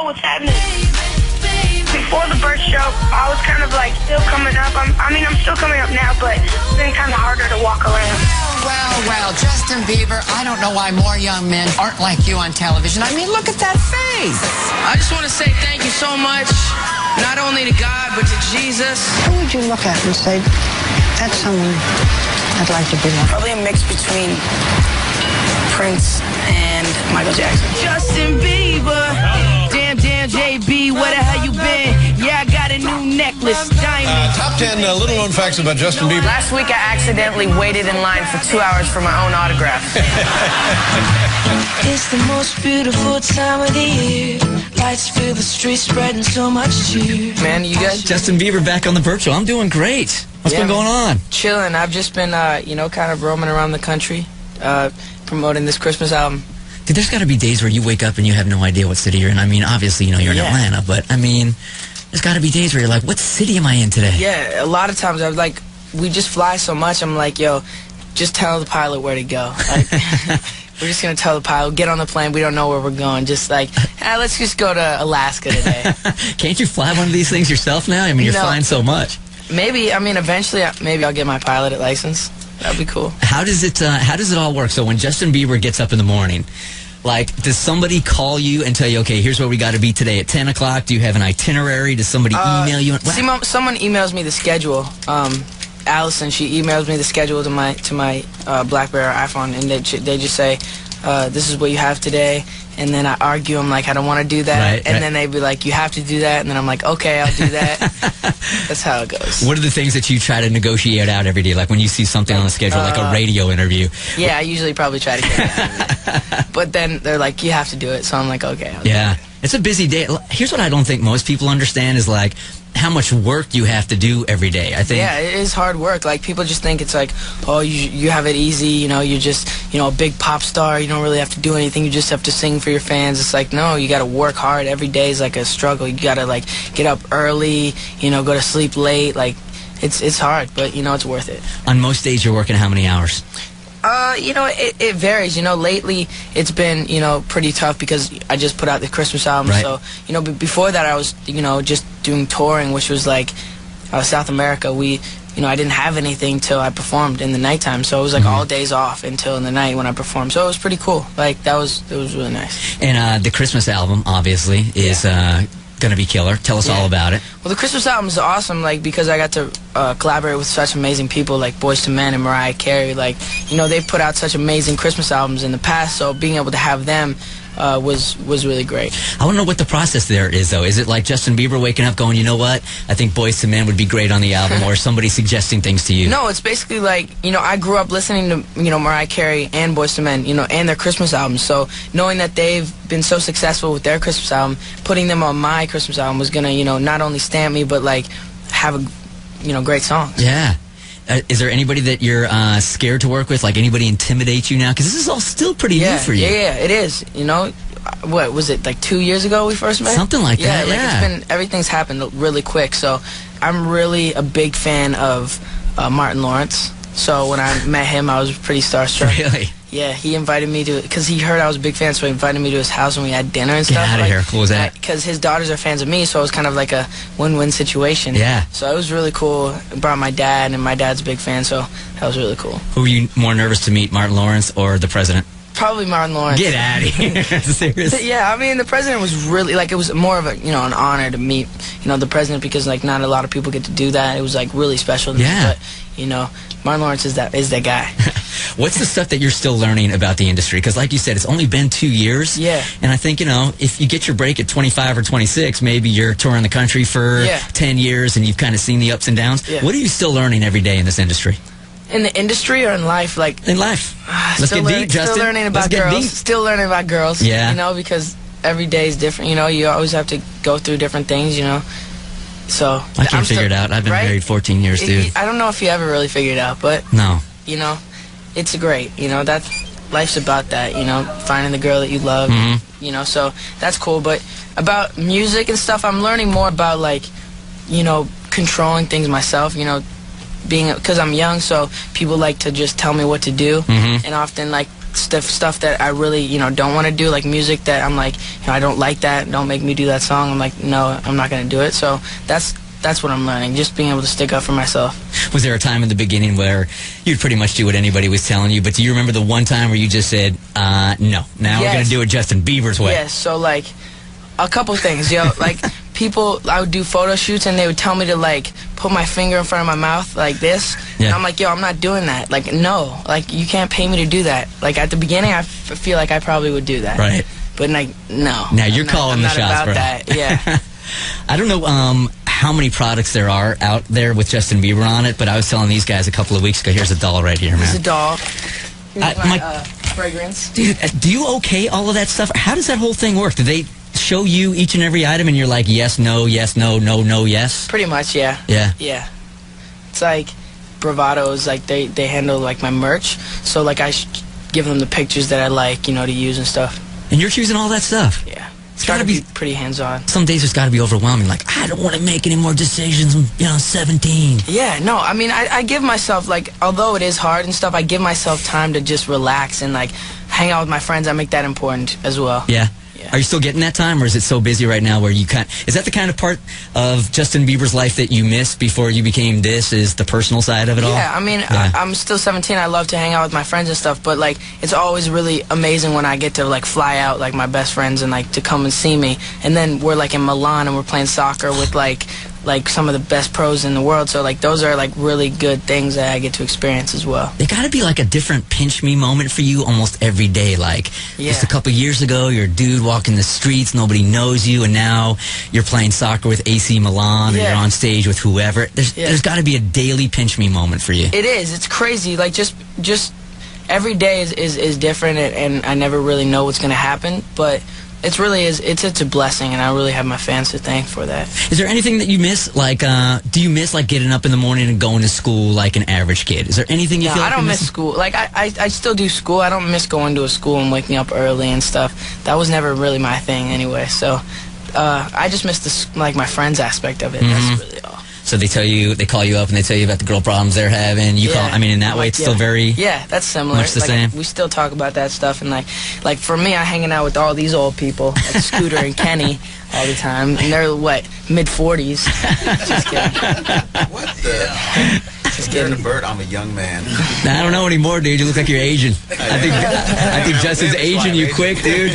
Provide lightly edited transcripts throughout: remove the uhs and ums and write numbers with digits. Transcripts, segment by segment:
Yo, what's happening? Before the Bert show, I was kind of like still coming up. I'm still coming up now, but it's been kind of harder to walk around. Well, Justin Bieber, I don't know why more young men aren't like you on television. I mean, look at that face. I just want to say thank you so much, not only to God, but to Jesus. Who would you look at and say, that's someone I'd like to be like? Probably a mix between Prince and Michael Jackson. Justin Bieber. Damn, JB, where the hell you been? Yeah, I got a new necklace, diamond. Top 10 little-known facts about Justin Bieber. Last week, I accidentally waited in line for 2 hours for my own autograph. It's the most beautiful time of the year. Lights fill the streets, spreading so much cheer. Man, you guys? Justin Bieber back on the Bert Show. I'm doing great. What's been going on? Chilling. I've just been, kind of roaming around the country, promoting this Christmas album. Dude, there's got to be days where you wake up and you have no idea what city you're in. I mean, obviously, you're in Atlanta, but, I mean, there's got to be days where you're like, what city am I in today? Yeah, a lot of times we just fly so much, I'm like, yo, just tell the pilot where to go. Like, we're just going to tell the pilot, get on the plane, we don't know where we're going. Just like, let's just go to Alaska today. Can't you fly one of these things yourself now? I mean, you're flying so much. Maybe, eventually, maybe I'll get my pilot license. That'd be cool. How does it all work? So when Justin Bieber gets up in the morning, like, does somebody call you and tell you, okay, here's where we got to be today at 10 o'clock? Do you have an itinerary? Does somebody email you? Someone emails me the schedule. Allison, she emails me the schedule to my BlackBerry or iPhone, and they just say, this is what you have today. And then I argue, I'm like, I don't want to do that. Then they'd be like, you have to do that. And then I'm like, okay, I'll do that. That's how it goes. What are the things that you try to negotiate out every day? Like when you see something on the schedule, like a radio interview? Yeah, I usually probably try to get it out of it. But then they're like, you have to do it. So I'm like, okay, I'll do it. It's a busy day. Here's what I don't think most people understand is, like, how much work you have to do every day. I think. Yeah, it is hard work. Like, people just think it's like, oh, you have it easy, you're just, a big pop star, you don't really have to do anything, you just have to sing for your fans. It's like, no, you gotta work hard. Every day is like a struggle. You gotta, like, get up early, go to sleep late. Like, it's hard, but, it's worth it. On most days, you're working how many hours? It varies. Lately it's been, pretty tough because I just put out the Christmas album. Right. So, before that I was, just doing touring, which was like South America. I didn't have anything till I performed in the nighttime. So it was like all days off until in the night when I performed. So it was pretty cool. Like, it was really nice. And the Christmas album, obviously, is going to be killer. Tell us all about it. Well, the Christmas album is awesome, like, because I got to collaborate with such amazing people like Boyz II Men and Mariah Carey. Like, they've put out such amazing Christmas albums in the past, so being able to have them was really great. I want to know what the process there is, though. Is it like Justin Bieber waking up going, you know what, I think Boyz II Men would be great on the album, or somebody suggesting things to you? No, it's basically like, I grew up listening to, Mariah Carey and Boyz II Men, and their Christmas albums. So knowing that they've been so successful with their Christmas album, putting them on my Christmas album was going to, not only stamp me, but, like, have, great songs. Yeah. Is there anybody that you're scared to work with? Like, anybody intimidate you now? Because this is all still pretty new for you. Yeah, it is. What was it, like 2 years ago we first met? Something like that. Yeah. Everything's happened really quick. So I'm really a big fan of Martin Lawrence. So when I met him, I was pretty starstruck. Really? Yeah, he invited me to, because he heard I was a big fan, so he invited me to his house when we had dinner and stuff. Get out of here. Cool was that? Because his daughters are fans of me, so it was kind of like a win-win situation. Yeah. So it was really cool. I brought my dad, and my dad's a big fan, so that was really cool. Who were you more nervous to meet, Martin Lawrence or the president? Probably Martin Lawrence. Get out of here. Serious? Yeah, the president was really, like, it was more of a, an honor to meet, the president, because, like, not a lot of people get to do that. It was, like, really special to me. But, Martin Lawrence is that guy. What's the stuff that you're still learning about the industry? Because, like you said, it's only been 2 years. Yeah. And I think, if you get your break at 25 or 26, maybe you're touring the country for 10 years and you've kind of seen the ups and downs. Yeah. What are you still learning every day in this industry? In the industry or in life? Like, in life. Let's get deep, Justin. Still learning about girls. Still learning about girls. Yeah. Because every day is different. You always have to go through different things, So I can't figure it out. I've been married 14 years, dude. I don't know if you ever really figured it out, but no. It's great. Life's about that. Finding the girl that you love. So that's cool. But about music and stuff, I'm learning more about, like, controlling things myself. Because I'm young, so people like to just tell me what to do, and often, like, stuff that I really, don't want to do, like music that I'm like, I don't like that, don't make me do that song. I'm like, no, I'm not going to do it. So that's what I'm learning, just being able to stick up for myself. Was there a time in the beginning where you'd pretty much do what anybody was telling you, but do you remember the one time where you just said, no, now we're going to do it Justin Bieber's way? Yes, so like a couple things, like people, I would do photo shoots and they would tell me to like put my finger in front of my mouth like this, and I'm like, I'm not doing that. Like, no, like you can't pay me to do that. Like at the beginning, I feel like I probably would do that. Right. But like, no. Now you're calling the shots, bro. I'm not about that, yeah. I don't know how many products there are out there with Justin Bieber on it, but I was telling these guys a couple of weeks ago, here's a doll right here, man. Here's a doll. Here's my fragrance. Dude, do you okay all of that stuff? How does that whole thing work? Do they show you each and every item and you're like, yes, no, no, no, yes? Pretty much, yeah. Yeah. Yeah. It's like Bravado is like they handle like my merch, so like I give them the pictures that I like, to use and stuff. And you're choosing all that stuff? Yeah. It's got to be pretty hands-on. Some days it's got to be overwhelming. Like, I don't want to make any more decisions. I'm 17. Yeah, no, I mean, I give myself, like, although it is hard and stuff, I give myself time to just relax and, like, hang out with my friends. I make that important as well. Yeah. Are you still getting that time, or is it so busy right now where you can't? Is that the kind of part of Justin Bieber's life that you missed before you became this, is the personal side of it all? Yeah, I mean, I'm still 17. I love to hang out with my friends and stuff, but, like, it's always really amazing when I get to, like, fly out, like, my best friends and, like, to come and see me. And then we're, like, in Milan and we're playing soccer with, like some of the best pros in the world. So, like, those are, like, really good things that I get to experience as well. They got to be, like, a different pinch-me moment for you almost every day. Like, just a couple years ago, you're a dude walking the streets, nobody knows you, and now you're playing soccer with AC Milan, or you're on stage with whoever. There's got to be a daily pinch-me moment for you. It is. It's crazy. Like, just every day is different, and I never really know what's going to happen, but it's a blessing, and I really have my fans to thank for that. Is there anything that you miss? Like, do you miss, like, getting up in the morning and going to school like an average kid? Is there anything you feel like I don't miss school. Like, I still do school. I don't miss going to a school and waking up early and stuff. That was never really my thing anyway. So, I just miss my friends aspect of it. That's really all. So they call you up and they tell you about the girl problems they're having. You call, I mean, in that way, it's still very... Yeah, that's similar. Much the same. We still talk about that stuff. And, like for me, I'm hanging out with all these old people, like Scooter and Kenny, all the time. And they're, mid-40s. Just kidding. What the hell? Compared to Bert, I'm a young man. I don't know anymore, dude. You look like you're aging. I think Justin's aging you quick, dude.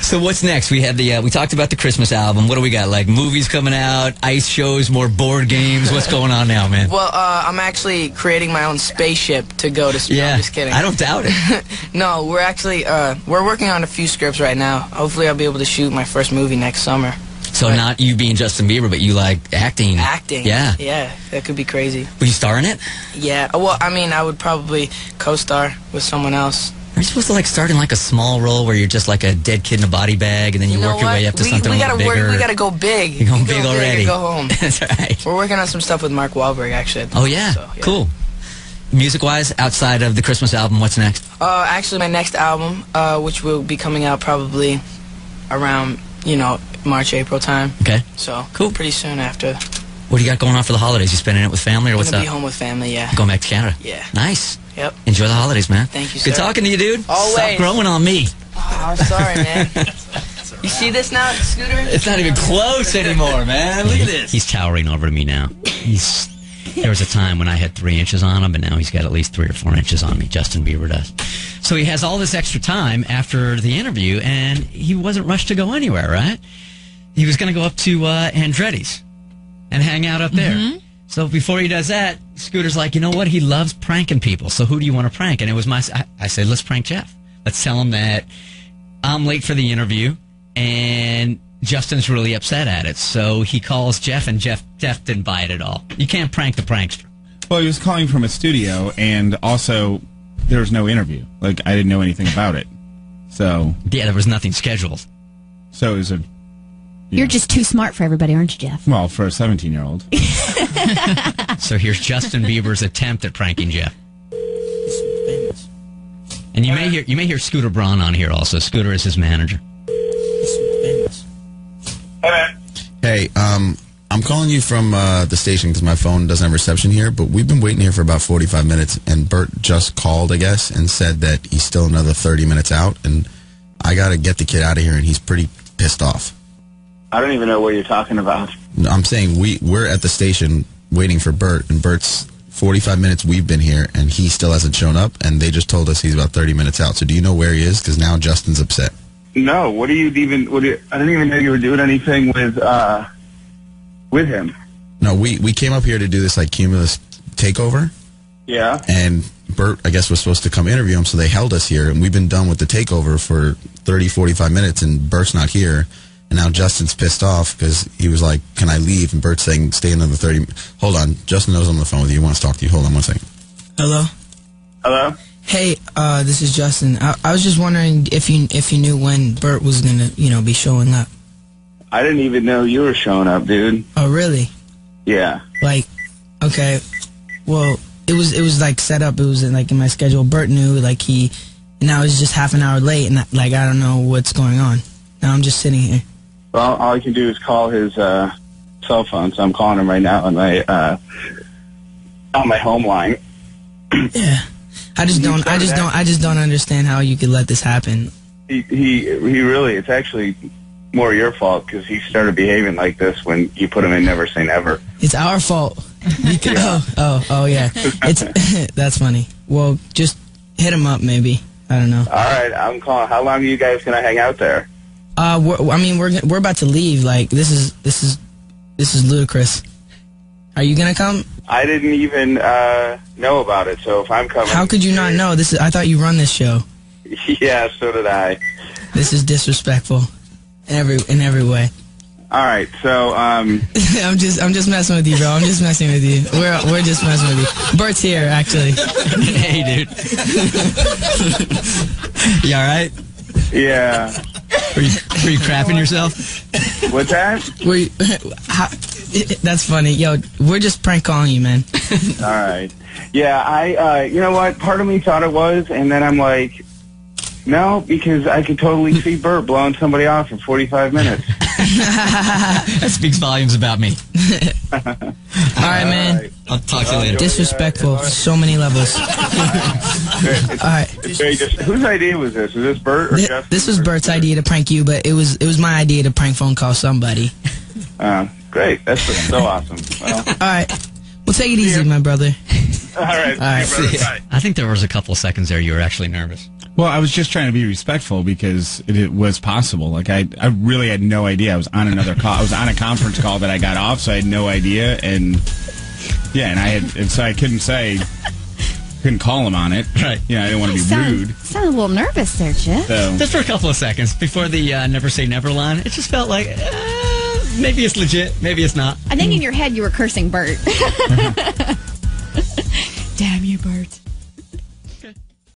So what's next? We had we talked about the Christmas album. What do we got? Like movies coming out, ice shows, more board games. What's going on now, man? Well, I'm actually creating my own spaceship to go to space. Yeah, I'm just kidding. I don't doubt it. No, we're actually we're working on a few scripts right now. Hopefully, I'll be able to shoot my first movie next summer. So not you being Justin Bieber, but you like acting. Acting. Yeah. Yeah, that could be crazy. Will you star in it? Yeah. Well, I mean, I would probably co-star with someone else. Are you supposed to like start in like a small role where you're just like a dead kid in a body bag, and then you work your way up to something a little bigger? We gotta go big. You're going big already. Go home. That's right. We're working on some stuff with Mark Wahlberg actually. Oh yeah. So, yeah. Cool. Music-wise, outside of the Christmas album, what's next? Actually, my next album, which will be coming out probably around March, April time. Okay. So cool. Pretty soon after. What do you got going on for the holidays? You spending it with family or what's up? Gonna be home with family, yeah. Going back to Canada? Yeah. Nice. Yep. Enjoy the holidays, man. Thank you, sir. Good talking to you, dude. Always. Stop growing on me. Oh, I'm sorry, man. You see this now, Scooter? It's not even close anymore, man. Look at this. He's towering over to me now. There was a time when I had 3 inches on him, but now he's got at least 3 or 4 inches on me. Justin Bieber does. So he has all this extra time after the interview, and he wasn't rushed to go anywhere, right? He was going to go up to Andretti's and hang out up there. Mm-hmm. So before he does that, Scooter's like, you know what? He loves pranking people. So who do you want to prank? And it was I said, let's prank Jeff. Let's tell him that I'm late for the interview, and Justin's really upset at it. So he calls Jeff, and Jeff didn't buy it at all. You can't prank the prankster. Well, he was calling from a studio, and also there was no interview. Like, I didn't know anything about it. So yeah, there was nothing scheduled. So it was You're just too smart for everybody, aren't you, Jeff? Well, for a 17-year-old. So here's Justin Bieber's attempt at pranking Jeff. And you may hear Scooter Braun on here also. Scooter is his manager. Hey, man. Hey, I'm calling you from the station because my phone doesn't have reception here, but we've been waiting here for about 45 minutes, and Bert just called, I guess, and said that he's still another 30 minutes out, and I got to get the kid out of here, and he's pretty pissed off. I don't even know what you're talking about. I'm saying we're at the station waiting for Bert, and Bert's 45 minutes we've been here, and he still hasn't shown up, and they just told us he's about 30 minutes out. So do you know where he is? Because now Justin's upset. No, I didn't even know you were doing anything with him. No, we came up here to do this like Cumulus takeover. Yeah. And Bert, I guess, was supposed to come interview him, so they held us here, and we've been done with the takeover for 30, 45 minutes, and Bert's not here. And now Justin's pissed off because he was like, can I leave? And Bert's saying, stay another 30. Hold on. Justin knows I'm on the phone with you. He wants to talk to you. Hold on 1 second. Hello? Hello? Hey, this is Justin. I was just wondering if you knew when Bert was going to, be showing up. I didn't even know you were showing up, dude. Oh, really? Yeah. Like, okay. Well, it was like set up. It was in my schedule. Bert knew, now it's just half an hour late, and I don't know what's going on. Now I'm just sitting here. Well, all I can do is call his cell phone, so I'm calling him right now on my home line. Yeah, I just don't understand how you could let this happen. He really, it's actually more your fault because he started behaving like this when you put him in Never Say Never. It's our fault. Oh yeah. That's funny. Well, just hit him up maybe. I don't know. All right, I'm calling. How long are you guys gonna hang out there? We're about to leave. Like this is ludicrous. Are you gonna come? I didn't even know about it. So if I'm coming, how could you not know? I thought you run this show. Yeah, so did I. This is disrespectful in every way. All right, so I'm just messing with you, bro. I'm just messing with you. We're just messing with you. Bert's here, actually. Hey, dude. You all right? Yeah. Were you crapping yourself? What's that? That's funny. Yo, we're just prank calling you, man. All right. Yeah, you know what? Part of me thought it was, and then I'm like, no, because I could totally see Bert blowing somebody off in 45 minutes. That speaks volumes about me. All right, man. Right. I'll talk to you later. Disrespectful, so many levels. All right. Whose idea was this? Was this Bert or Justin? This was Bert's idea to prank you, but it was my idea to prank phone call somebody. Great. That's so awesome. Well, all right. Well, take it easy, my brother. All right. I think there was a couple of seconds there you were actually nervous. Well, I was just trying to be respectful because it was possible. Like, I really had no idea. I was on another call. I was on a conference call that I got off, so I had no idea. And, yeah, so I couldn't call him on it. Right. Yeah, I didn't want to be rude. Sounded a little nervous there, Jeff. So. Just for a couple of seconds before the Never Say Never line, it just felt like, maybe it's legit, maybe it's not. I think in your head you were cursing Bert. Damn you, Bert.